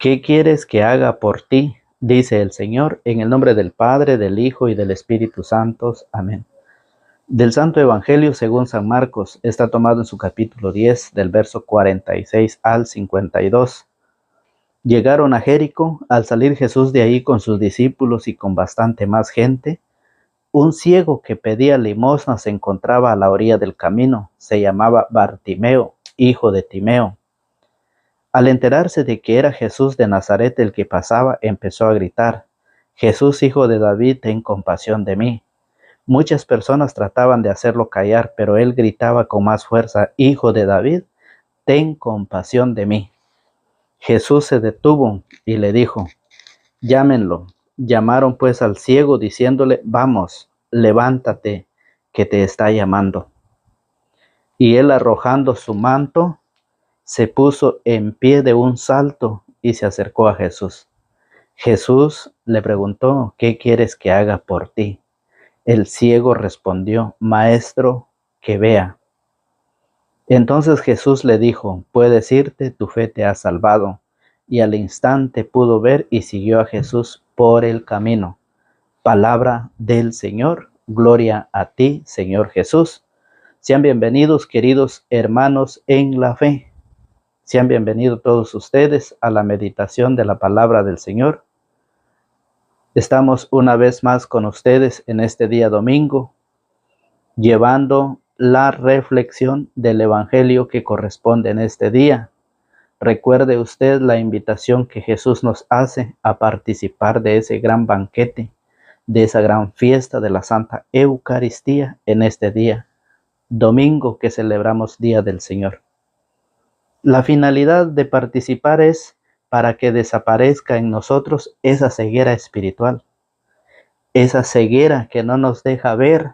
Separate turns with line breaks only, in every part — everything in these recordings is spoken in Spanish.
¿Qué quieres que haga por ti? Dice el Señor, en el nombre del Padre, del Hijo y del Espíritu Santo. Amén. Del Santo Evangelio según San Marcos, está tomado en su capítulo 10, del verso 46 al 52. Llegaron a Jericó. Al salir Jesús de ahí con sus discípulos y con bastante más gente, un ciego que pedía limosna se encontraba a la orilla del camino. Se llamaba Bartimeo, hijo de Timeo. Al enterarse de que era Jesús de Nazaret el que pasaba, empezó a gritar: Jesús, hijo de David, ten compasión de mí. Muchas personas trataban de hacerlo callar, pero él gritaba con más fuerza: Hijo de David, ten compasión de mí. Jesús se detuvo y le dijo: Llámenlo. Llamaron pues al ciego diciéndole: Vamos, levántate, que te está llamando. Y él, arrojando su manto, se puso en pie de un salto y se acercó a Jesús. Jesús le preguntó: ¿Qué quieres que haga por ti? El ciego respondió: Maestro, que vea. Entonces Jesús le dijo: Puedes irte, tu fe te ha salvado. Y al instante pudo ver y siguió a Jesús por el camino. Palabra del Señor. Gloria a ti, Señor Jesús. Sean bienvenidos, queridos hermanos en la fe. Sean bienvenidos todos ustedes a la meditación de la palabra del Señor. Estamos una vez más con ustedes en este día domingo, llevando la reflexión del Evangelio que corresponde en este día. Recuerde usted la invitación que Jesús nos hace a participar de ese gran banquete, de esa gran fiesta de la Santa Eucaristía en este día, domingo que celebramos Día del Señor. La finalidad de participar es para que desaparezca en nosotros esa ceguera espiritual, esa ceguera que no nos deja ver,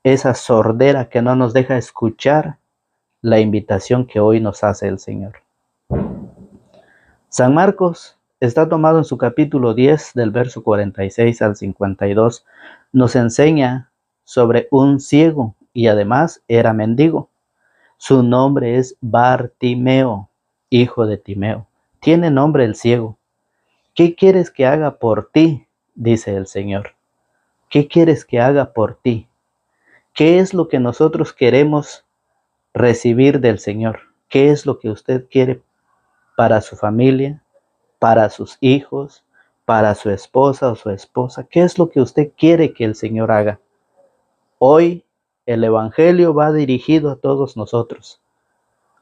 esa sordera que no nos deja escuchar la invitación que hoy nos hace el Señor. San Marcos está tomado en su capítulo 10, del verso 46 al 52. Nos enseña sobre un ciego y además era mendigo. Su nombre es Bartimeo, hijo de Timeo. Tiene nombre el ciego. ¿Qué quieres que haga por ti? Dice el Señor. ¿Qué quieres que haga por ti? ¿Qué es lo que nosotros queremos recibir del Señor? ¿Qué es lo que usted quiere para su familia, para sus hijos, para su esposa o su esposa? ¿Qué es lo que usted quiere que el Señor haga? Hoy el Evangelio va dirigido a todos nosotros.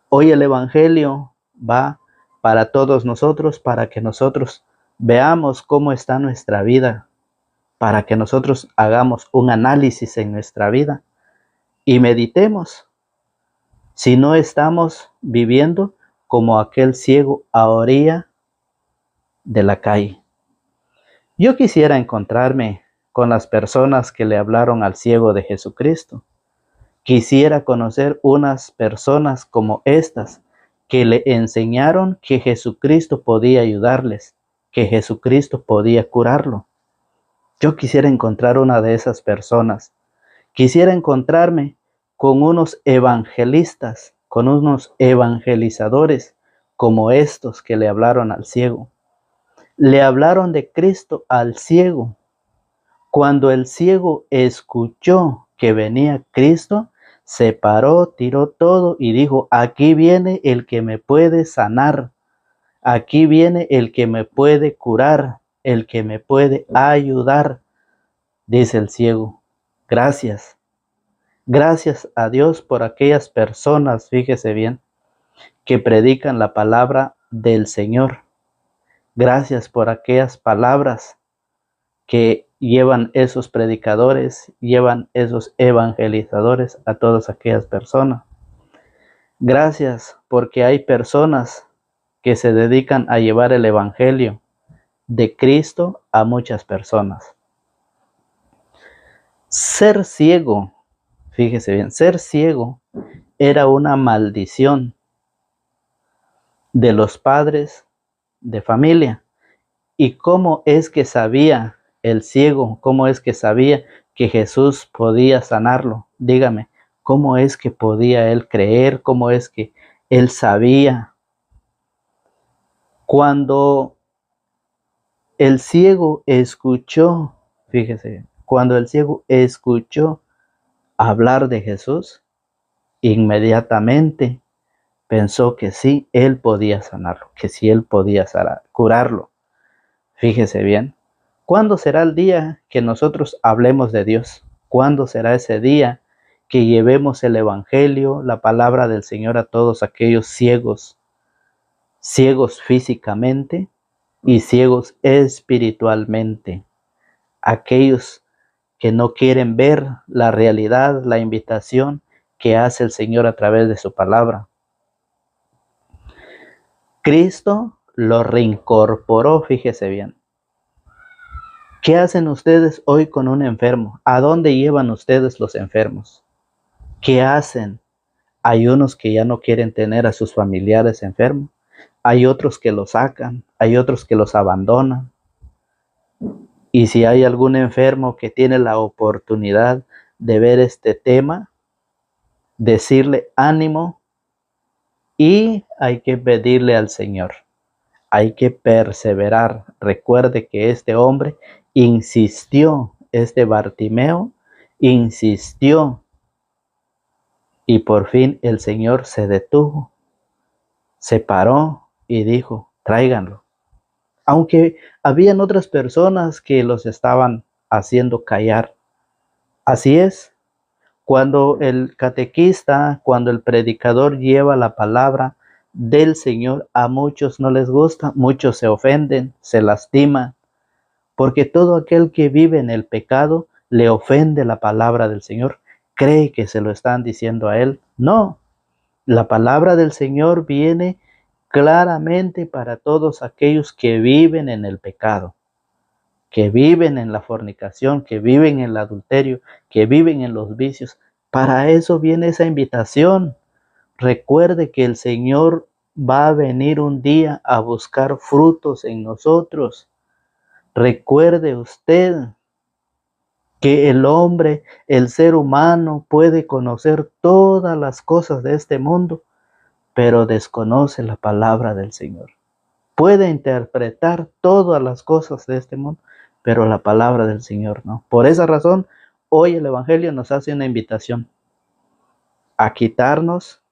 Hoy el Evangelio va para todos nosotros, para que nosotros veamos cómo está nuestra vida, para que nosotros hagamos un análisis en nuestra vida y meditemos si no estamos viviendo como aquel ciego a orilla de la calle. Yo quisiera encontrarme con las personas que le hablaron al ciego de Jesucristo. Quisiera conocer unas personas como estas que le enseñaron que Jesucristo podía ayudarles, que Jesucristo podía curarlo. Yo quisiera encontrar una de esas personas. Quisiera encontrarme con unos evangelistas, con unos evangelizadores como estos que le hablaron al ciego. Le hablaron de Cristo al ciego. Cuando el ciego escuchó que venía Cristo, se paró, tiró todo y dijo: aquí viene el que me puede sanar, aquí viene el que me puede curar, el que me puede ayudar. Dice el ciego: gracias. Gracias a Dios por aquellas personas, fíjese bien, que predican la palabra del Señor. Gracias por aquellas palabras que llevan esos predicadores, llevan esos evangelizadores a todas aquellas personas. Gracias porque hay personas que se dedican a llevar el evangelio de Cristo a muchas personas. Ser ciego, fíjese bien, ser ciego era una maldición de los padres de familia. ¿Y cómo es que sabía el ciego? ¿Cómo es que sabía que Jesús podía sanarlo? Dígame, ¿cómo es que podía él creer? ¿Cómo es que él sabía? Cuando el ciego escuchó, fíjese, cuando el ciego escuchó hablar de Jesús, inmediatamente pensó que sí, él podía sanarlo, que sí, él podía curarlo. Fíjese bien, ¿cuándo será el día que nosotros hablemos de Dios? ¿Cuándo será ese día que llevemos el Evangelio, la palabra del Señor a todos aquellos ciegos, ciegos físicamente y ciegos espiritualmente? Aquellos que no quieren ver la realidad, la invitación que hace el Señor a través de su palabra. Cristo lo reincorporó, fíjese bien. ¿Qué hacen ustedes hoy con un enfermo? ¿A dónde llevan ustedes los enfermos? ¿Qué hacen? Hay unos que ya no quieren tener a sus familiares enfermos. Hay otros que los sacan. Hay otros que los abandonan. Y si hay algún enfermo que tiene la oportunidad de ver este tema, decirle ánimo, y hay que pedirle al Señor. Hay que perseverar. Recuerde que este hombre insistió, este Bartimeo insistió, y por fin el Señor se detuvo, se paró y dijo, tráiganlo. Aunque habían otras personas que los estaban haciendo callar. Así es, cuando el catequista, cuando el predicador lleva la palabra del Señor, a muchos no les gusta, muchos se ofenden, se lastiman, porque todo aquel que vive en el pecado le ofende la palabra del Señor, cree que se lo están diciendo a él. No, la palabra del Señor viene claramente para todos aquellos que viven en el pecado, que viven en la fornicación, que viven en el adulterio, que viven en los vicios. Para eso viene esa invitación. Recuerde que el Señor va a venir un día a buscar frutos en nosotros. Recuerde usted que el hombre, el ser humano, puede conocer todas las cosas de este mundo, pero desconoce la palabra del Señor. Puede interpretar todas las cosas de este mundo, pero la palabra del Señor no. Por esa razón, hoy el Evangelio nos hace una invitación a quitarnos,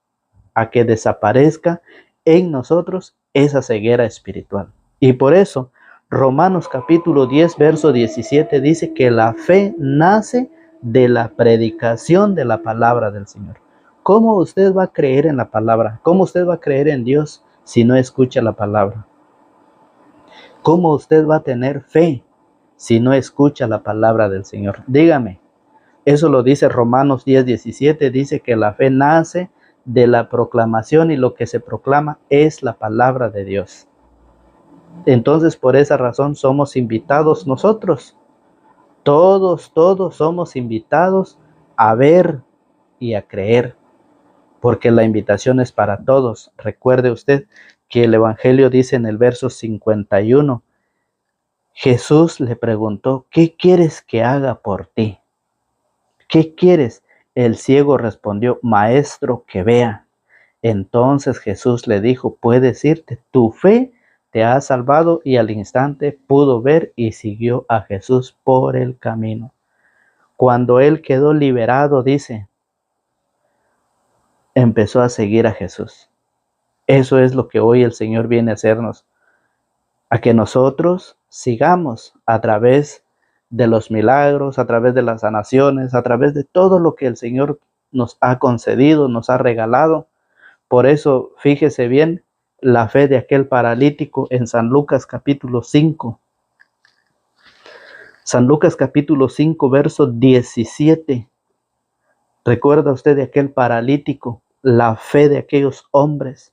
a que desaparezca en nosotros esa ceguera espiritual. Y por eso, Romanos capítulo 10, verso 17 dice que la fe nace de la predicación de la palabra del Señor. ¿Cómo usted va a creer en la palabra? ¿Cómo usted va a creer en Dios si no escucha la palabra? ¿Cómo usted va a tener fe si no escucha la palabra del Señor? Dígame. Eso lo dice Romanos 10, 17. Dice que la fe nace de la proclamación y lo que se proclama es la palabra de Dios. Entonces, por esa razón somos invitados nosotros. Todos somos invitados a ver y a creer, porque la invitación es para todos. Recuerde usted que el Evangelio dice en el verso 51, Jesús le preguntó, ¿qué quieres que haga por ti? ¿Qué quieres? El ciego respondió, Maestro, que vea. Entonces Jesús le dijo, puedes irte, tu fe te ha salvado, y al instante pudo ver y siguió a Jesús por el camino. Cuando él quedó liberado, dice, empezó a seguir a Jesús. Eso es lo que hoy el Señor viene a hacernos, a que nosotros sigamos a través de los milagros, a través de las sanaciones, a través de todo lo que el Señor nos ha concedido, nos ha regalado. Por eso, fíjese bien, la fe de aquel paralítico en San Lucas capítulo 5. San Lucas capítulo 5, verso 17. ¿Recuerda usted de aquel paralítico? La fe de aquellos hombres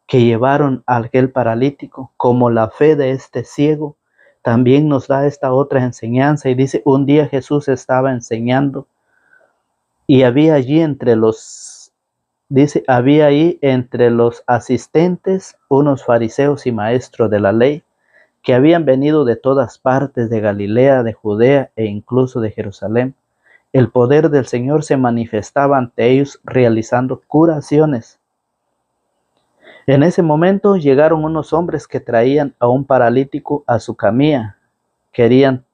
que llevaron a aquel paralítico, como la fe de este ciego, también nos da esta otra enseñanza. Y dice, un día Jesús estaba enseñando y había allí había ahí entre los asistentes unos fariseos y maestros de la ley que habían venido de todas partes de Galilea, de Judea e incluso de Jerusalén. El poder del Señor se manifestaba ante ellos realizando curaciones. En ese momento llegaron unos hombres que traían a un paralítico a su camilla. Querían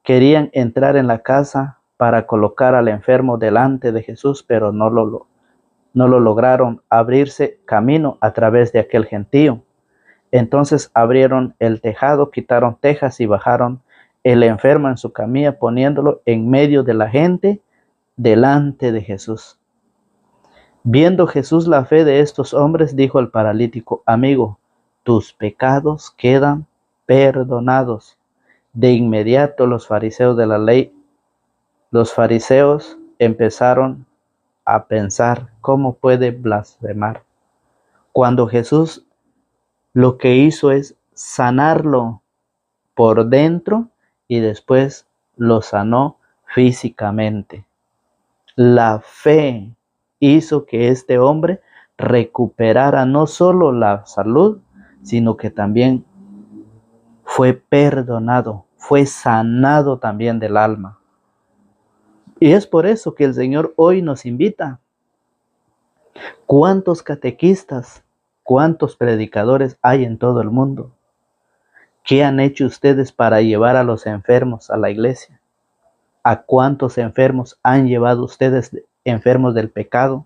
entrar en la casa para colocar al enfermo delante de Jesús, pero no lo lograron abrirse camino a través de aquel gentío. Entonces abrieron el tejado, quitaron tejas y bajaron el enfermo en su camilla, poniéndolo en medio de la gente delante de Jesús. Viendo Jesús la fe de estos hombres, dijo al paralítico: amigo, tus pecados quedan perdonados. De inmediato los fariseos de la ley, los fariseos empezaron a pensar: ¿cómo puede blasfemar? Cuando Jesús lo que hizo es sanarlo por dentro y después lo sanó físicamente. La fe hizo que este hombre recuperara no solo la salud, sino que también fue perdonado, fue sanado también del alma. Y es por eso que el Señor hoy nos invita. ¿Cuántos catequistas, cuántos predicadores hay en todo el mundo? ¿Qué han hecho ustedes para llevar a los enfermos a la iglesia? ¿A cuántos enfermos han llevado ustedes, enfermos del pecado?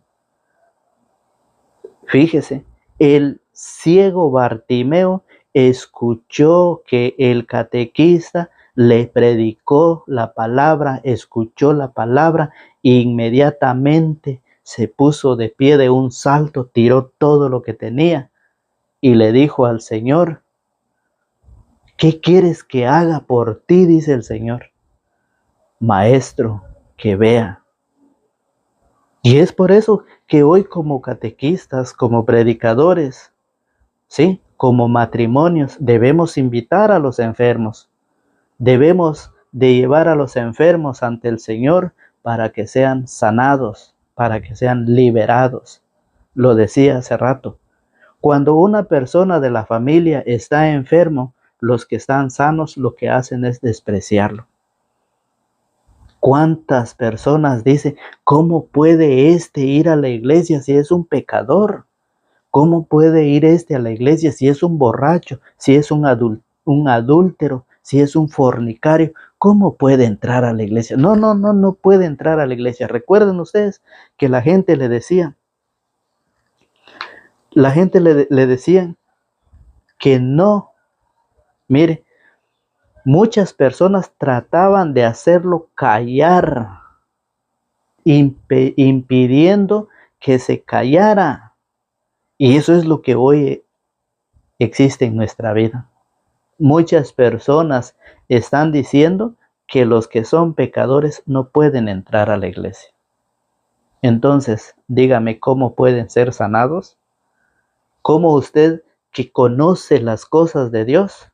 Fíjese, el ciego Bartimeo escuchó que el catequista le predicó la palabra, escuchó la palabra e inmediatamente se puso de pie de un salto, tiró todo lo que tenía y le dijo al Señor: ¿qué quieres que haga por ti? Dice el Señor. Maestro, que vea. Y es por eso que hoy, como catequistas, como predicadores, ¿sí?, como matrimonios, debemos invitar a los enfermos. Debemos de llevar a los enfermos ante el Señor para que sean sanados, para que sean liberados. Lo decía hace rato. Cuando una persona de la familia está enfermo, los que están sanos lo que hacen es despreciarlo. ¿Cuántas personas dicen: ¿cómo puede este ir a la iglesia si es un pecador? ¿Cómo puede ir este a la iglesia si es un borracho, si es un adúltero, si es un fornicario? ¿Cómo puede entrar a la iglesia? No puede entrar a la iglesia. Recuerden ustedes que la gente le decía que no. Mire, muchas personas trataban de hacerlo callar, impidiendo que se callara. Y eso es lo que hoy existe en nuestra vida. Muchas personas están diciendo que los que son pecadores no pueden entrar a la iglesia. Entonces, dígame, ¿cómo pueden ser sanados? ¿Cómo usted, que conoce las cosas de Dios,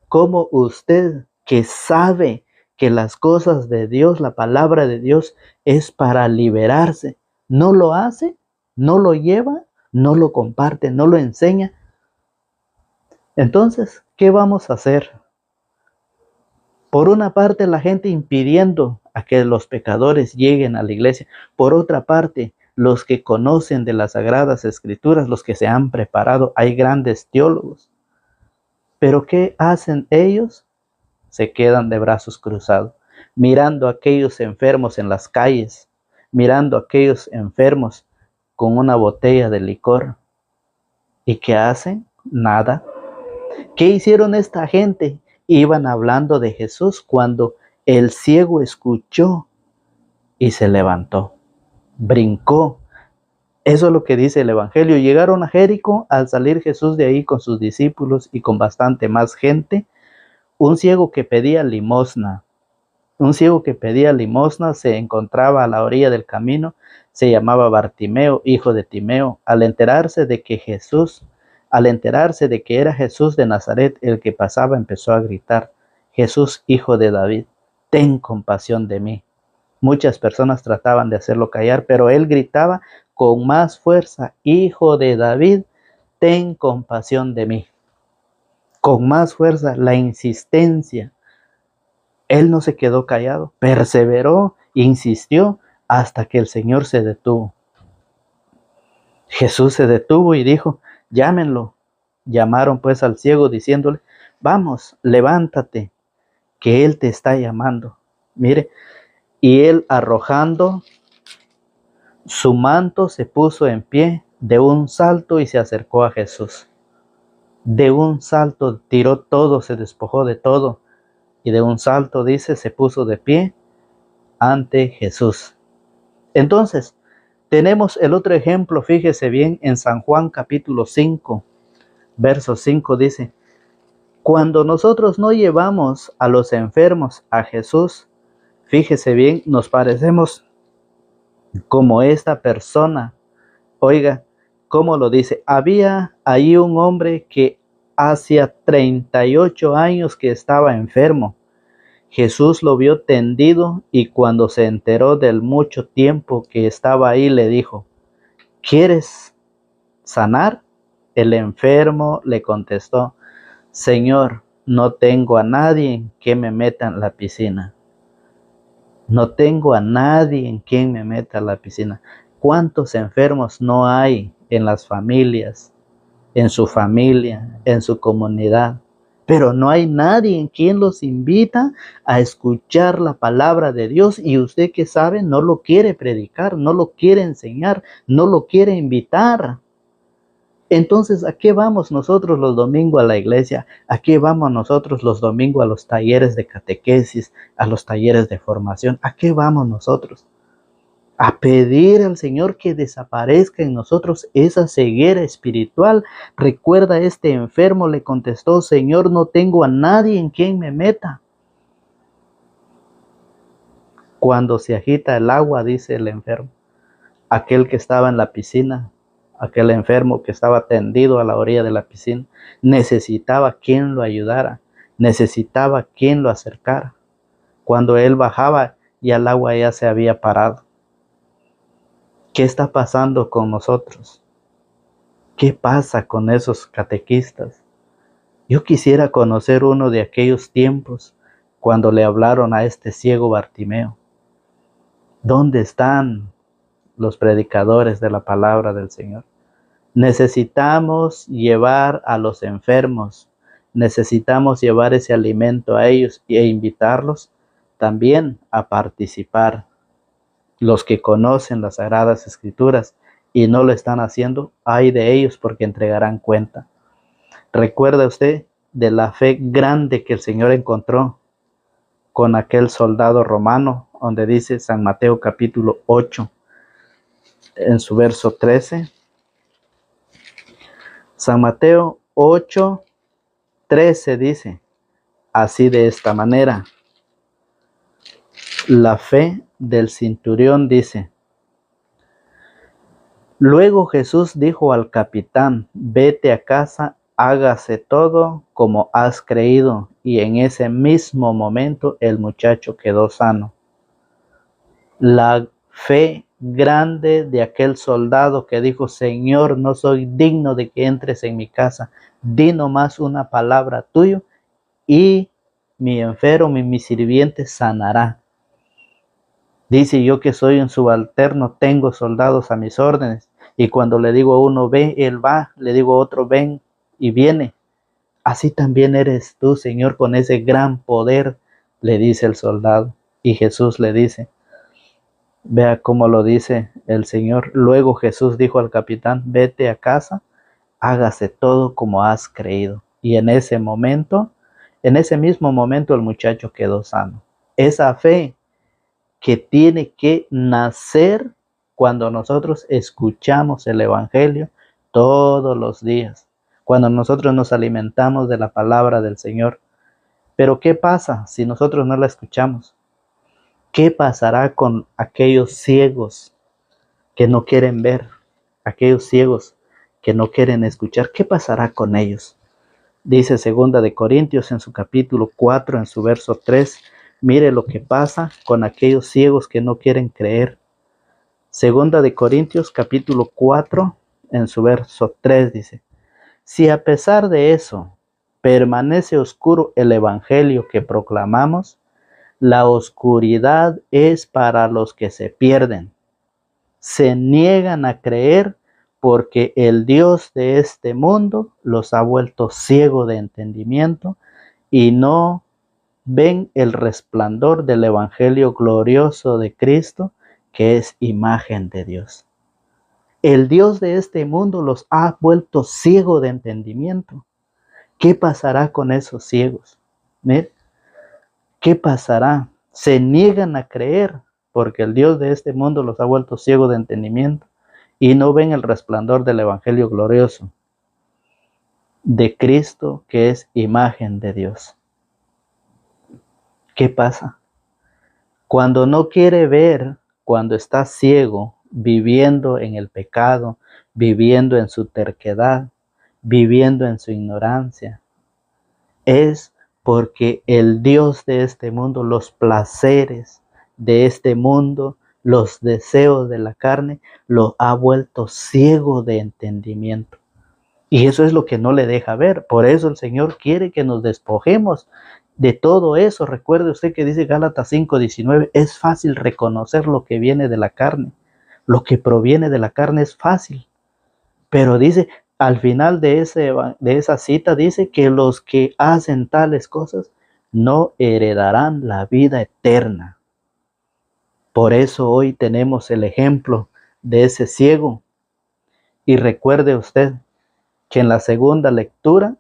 cómo usted, que sabe que las cosas de Dios, la palabra de Dios es para liberarse, no lo hace, no lo lleva, no lo comparte, no lo enseña? Entonces, ¿qué vamos a hacer? Por una parte, la gente impidiendo a que los pecadores lleguen a la iglesia. Por otra parte, los que conocen de las Sagradas Escrituras, los que se han preparado, hay grandes teólogos. Pero ¿qué hacen ellos? Se quedan de brazos cruzados, mirando a aquellos enfermos en las calles, mirando a aquellos enfermos con una botella de licor. ¿Y qué hacen? Nada. ¿Qué hicieron esta gente? Iban hablando de Jesús cuando el ciego escuchó y se levantó, brincó. Eso es lo que dice el Evangelio. Llegaron a Jericó. Al salir Jesús de ahí con sus discípulos y con bastante más gente, un ciego que pedía limosna se encontraba a la orilla del camino. Se llamaba Bartimeo, hijo de Timeo. Al enterarse de que era Jesús de Nazaret el que pasaba, empezó a gritar: Jesús, hijo de David, ten compasión de mí. Muchas personas trataban de hacerlo callar, pero él gritaba con más fuerza: Hijo de David, ten compasión de mí. Con más fuerza, la insistencia. Él no se quedó callado, perseveró, insistió hasta que el Señor se detuvo. Jesús se detuvo y dijo: llámenlo. Llamaron pues al ciego diciéndole, vamos, levántate, que él te está llamando. Mire, y él arrojando su manto se puso en pie de un salto y se acercó a Jesús. De un salto tiró todo, se despojó de todo y de un salto, dice, se puso de pie ante Jesús. Entonces, tenemos el otro ejemplo, fíjese bien, en San Juan capítulo 5, verso 5 dice, cuando nosotros no llevamos a los enfermos a Jesús, fíjese bien, nos parecemos como esta persona. Oiga, ¿cómo lo dice? Había ahí un hombre que hacía 38 años que estaba enfermo. Jesús lo vio tendido y cuando se enteró del mucho tiempo que estaba ahí, le dijo, ¿quieres sanar? El enfermo le contestó, Señor, no tengo a nadie que me meta en la piscina. No tengo a nadie en quien me meta a la piscina. ¿Cuántos enfermos no hay en las familias, en su familia, en su comunidad? Pero no hay nadie en quien los invita a escuchar la palabra de Dios y usted que sabe no lo quiere predicar, no lo quiere enseñar, no lo quiere invitar. Entonces, ¿a qué vamos nosotros los domingos a la iglesia? ¿A qué vamos nosotros los domingos a los talleres de catequesis, a los talleres de formación? ¿A qué vamos nosotros? A pedir al Señor que desaparezca en nosotros esa ceguera espiritual. Recuerda, este enfermo le contestó, Señor, no tengo a nadie en quien me meta. Cuando se agita el agua, dice el enfermo, aquel que estaba en la piscina, aquel enfermo que estaba tendido a la orilla de la piscina, necesitaba quien lo ayudara, necesitaba quien lo acercara. Cuando él bajaba, ya el agua ya se había parado. ¿Qué está pasando con nosotros? ¿Qué pasa con esos catequistas? Yo quisiera conocer uno de aquellos tiempos cuando le hablaron a este ciego Bartimeo. ¿Dónde están los predicadores de la palabra del Señor? Necesitamos llevar a los enfermos, necesitamos llevar ese alimento a ellos e invitarlos también a participar. Los que conocen las Sagradas Escrituras y no lo están haciendo, ay de ellos porque entregarán cuenta. ¿Recuerda usted de la fe grande que el Señor encontró con aquel soldado romano, donde dice San Mateo capítulo 8, en su verso 13? San Mateo 8, 13 dice, así de esta manera, la fe del centurión dice, luego Jesús dijo al capitán, vete a casa, hágase todo como has creído, y en ese mismo momento el muchacho quedó sano. La fe grande de aquel soldado que dijo, Señor, no soy digno de que entres en mi casa, di nomás una palabra tuya y mi enfermo, mi sirviente sanará. Dice, yo que soy un subalterno, tengo soldados a mis órdenes, y cuando le digo a uno ve, él va, le digo a otro ven y viene. Así también eres tú, Señor, con ese gran poder, le dice el soldado. Y Jesús le dice, vea cómo lo dice el Señor. Luego Jesús dijo al capitán, vete a casa, hágase todo como has creído. Y en ese momento, en ese mismo momento el muchacho quedó sano. Esa fe que tiene que nacer cuando nosotros escuchamos el Evangelio todos los días, cuando nosotros nos alimentamos de la palabra del Señor. Pero ¿qué pasa si nosotros no la escuchamos? ¿Qué pasará con aquellos ciegos que no quieren ver? Aquellos ciegos que no quieren escuchar, ¿qué pasará con ellos? Dice 2 de Corintios en su capítulo 4, en su verso 3, mire lo que pasa con aquellos ciegos que no quieren creer. 2 de Corintios capítulo 4, en su verso 3 dice, si a pesar de eso permanece oscuro el evangelio que proclamamos, la oscuridad es para los que se pierden. Se niegan a creer porque el Dios de este mundo los ha vuelto ciego de entendimiento y no ven el resplandor del evangelio glorioso de Cristo, que es imagen de Dios. El Dios de este mundo los ha vuelto ciego de entendimiento. ¿Qué pasará con esos ciegos? ¿Ver? ¿Qué pasará? Se niegan a creer porque el Dios de este mundo los ha vuelto ciegos de entendimiento y no ven el resplandor del evangelio glorioso de Cristo, que es imagen de Dios. ¿Qué pasa? Cuando no quiere ver, cuando está ciego, viviendo en el pecado, viviendo en su terquedad, viviendo en su ignorancia, es porque el Dios de este mundo, los placeres de este mundo, los deseos de la carne, lo ha vuelto ciego de entendimiento. Y eso es lo que no le deja ver. Por eso el Señor quiere que nos despojemos de todo eso. Recuerde usted que dice Gálatas 5:19, es fácil reconocer lo que viene de la carne. Lo que proviene de la carne es fácil. Pero dice, al final de esa cita, dice que los que hacen tales cosas no heredarán la vida eterna. Por eso hoy tenemos el ejemplo de ese ciego. Y recuerde usted que en la segunda lectura,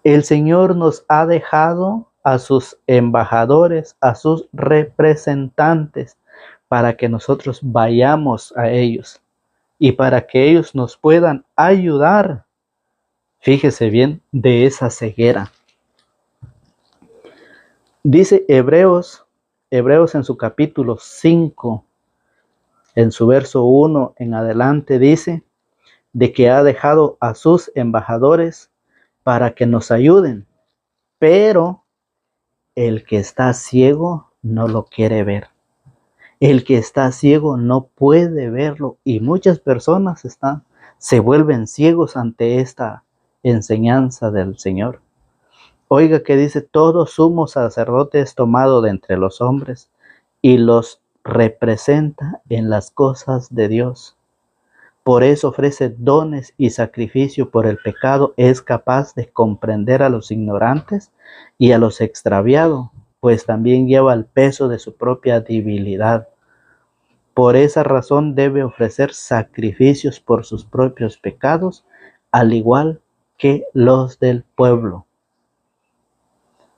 el Señor nos ha dejado a sus embajadores, a sus representantes, para que nosotros vayamos a ellos y para que ellos nos puedan ayudar, fíjese bien, de esa ceguera. Dice Hebreos en su capítulo 5, en su verso 1 en adelante, dice de que ha dejado a sus embajadores para que nos ayuden, pero el que está ciego no lo quiere ver. El que está ciego no puede verlo y muchas personas se vuelven ciegos ante esta enseñanza del Señor. Oiga que dice, todo sumo sacerdote es tomado de entre los hombres y los representa en las cosas de Dios. Por eso ofrece dones y sacrificio por el pecado, es capaz de comprender a los ignorantes y a los extraviados, pues también lleva el peso de su propia debilidad. Por esa razón debe ofrecer sacrificios por sus propios pecados, al igual que los del pueblo.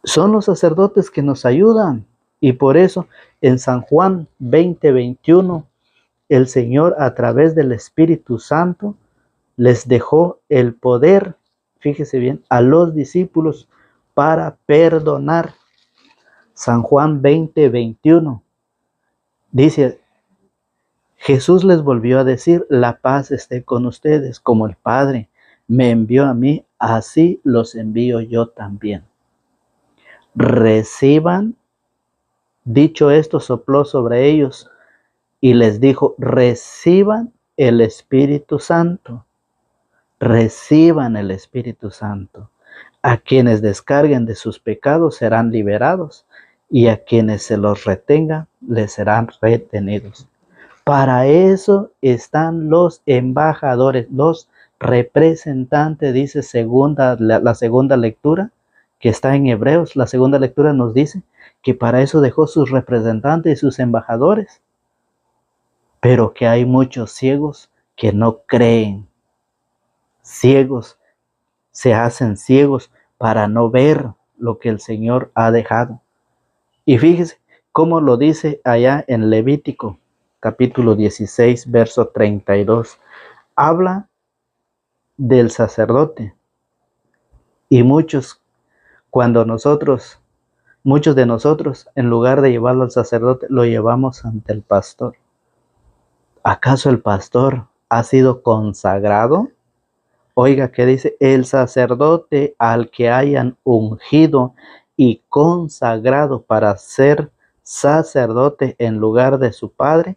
Son los sacerdotes que nos ayudan y por eso en San Juan 20:21 el Señor a través del Espíritu Santo les dejó el poder, fíjese bien, a los discípulos para perdonar. San Juan 20:21 dice, Jesús les volvió a decir, la paz esté con ustedes, como el Padre me envió a mí, así los envío yo también. Reciban, dicho esto, sopló sobre ellos y les dijo, reciban el Espíritu Santo. Reciban el Espíritu Santo. A quienes descarguen de sus pecados serán liberados y a quienes se los retengan les serán retenidos. Para eso están los embajadores, los representantes, dice la segunda lectura que está en Hebreos. La segunda lectura nos dice que para eso dejó sus representantes y sus embajadores, pero que hay muchos ciegos que no creen. Ciegos, se hacen ciegos para no ver lo que el Señor ha dejado. Y fíjese cómo lo dice allá en Levítico, capítulo 16, verso 32. Habla del sacerdote. Y muchos de nosotros, en lugar de llevarlo al sacerdote, lo llevamos ante el pastor. ¿Acaso el pastor ha sido consagrado? Oiga, ¿qué dice? El sacerdote al que hayan ungido y consagrado para ser sacerdote en lugar de su padre,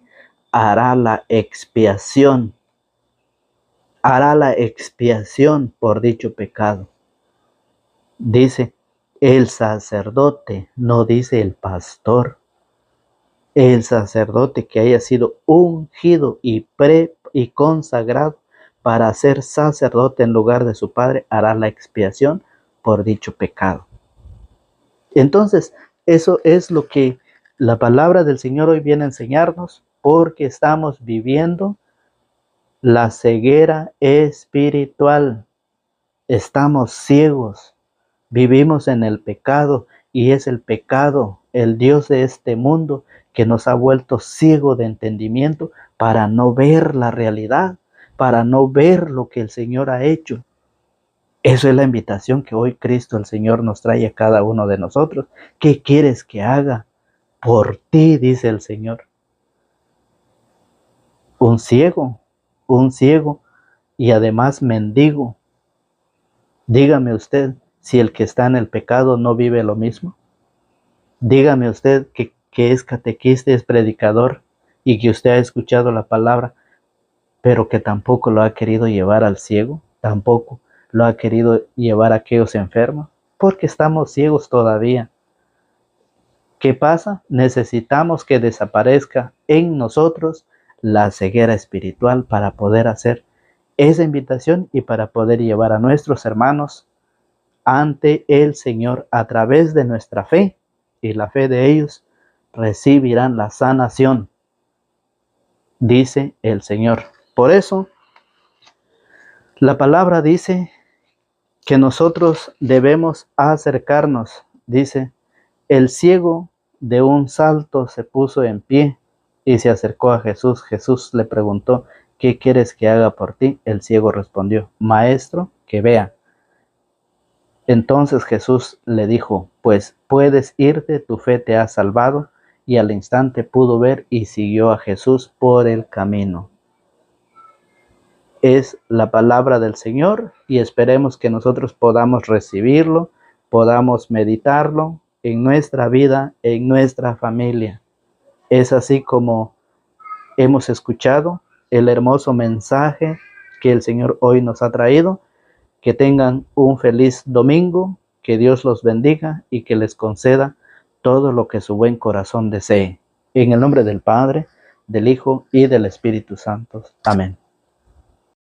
hará la expiación por dicho pecado. Dice el sacerdote, no dice el pastor. El sacerdote que haya sido ungido y consagrado para ser sacerdote en lugar de su padre hará la expiación por dicho pecado. Entonces, eso es lo que la palabra del Señor hoy viene a enseñarnos, porque estamos viviendo la ceguera espiritual. Estamos ciegos, vivimos en el pecado y es el pecado, el Dios de este mundo, que nos ha vuelto ciego de entendimiento para no ver la realidad, para no ver lo que el Señor ha hecho. Eso es la invitación que hoy Cristo el Señor nos trae a cada uno de nosotros. ¿Qué quieres que haga por ti? Dice el Señor. Un ciego y además mendigo. Dígame usted si el que está en el pecado no vive lo mismo. Dígame usted que es catequista, es predicador y que usted ha escuchado la palabra, pero que tampoco lo ha querido llevar al ciego, tampoco lo ha querido llevar a aquellos enfermos, porque estamos ciegos todavía. ¿Qué pasa? Necesitamos que desaparezca en nosotros la ceguera espiritual para poder hacer esa invitación y para poder llevar a nuestros hermanos ante el Señor a través de nuestra fe, y la fe de ellos recibirán la sanación, dice el Señor. Por eso, la palabra dice que nosotros debemos acercarnos. Dice, el ciego de un salto se puso en pie y se acercó a Jesús. Jesús le preguntó, ¿qué quieres que haga por ti? El ciego respondió, Maestro, que vea. Entonces Jesús le dijo, pues puedes irte, tu fe te ha salvado. Y al instante pudo ver y siguió a Jesús por el camino. Es la palabra del Señor y esperemos que nosotros podamos recibirlo, podamos meditarlo en nuestra vida, en nuestra familia. Es así como hemos escuchado el hermoso mensaje que el Señor hoy nos ha traído. Que tengan un feliz domingo, que Dios los bendiga y que les conceda todo lo que su buen corazón desee. En el nombre del Padre, del Hijo y del Espíritu Santo. Amén.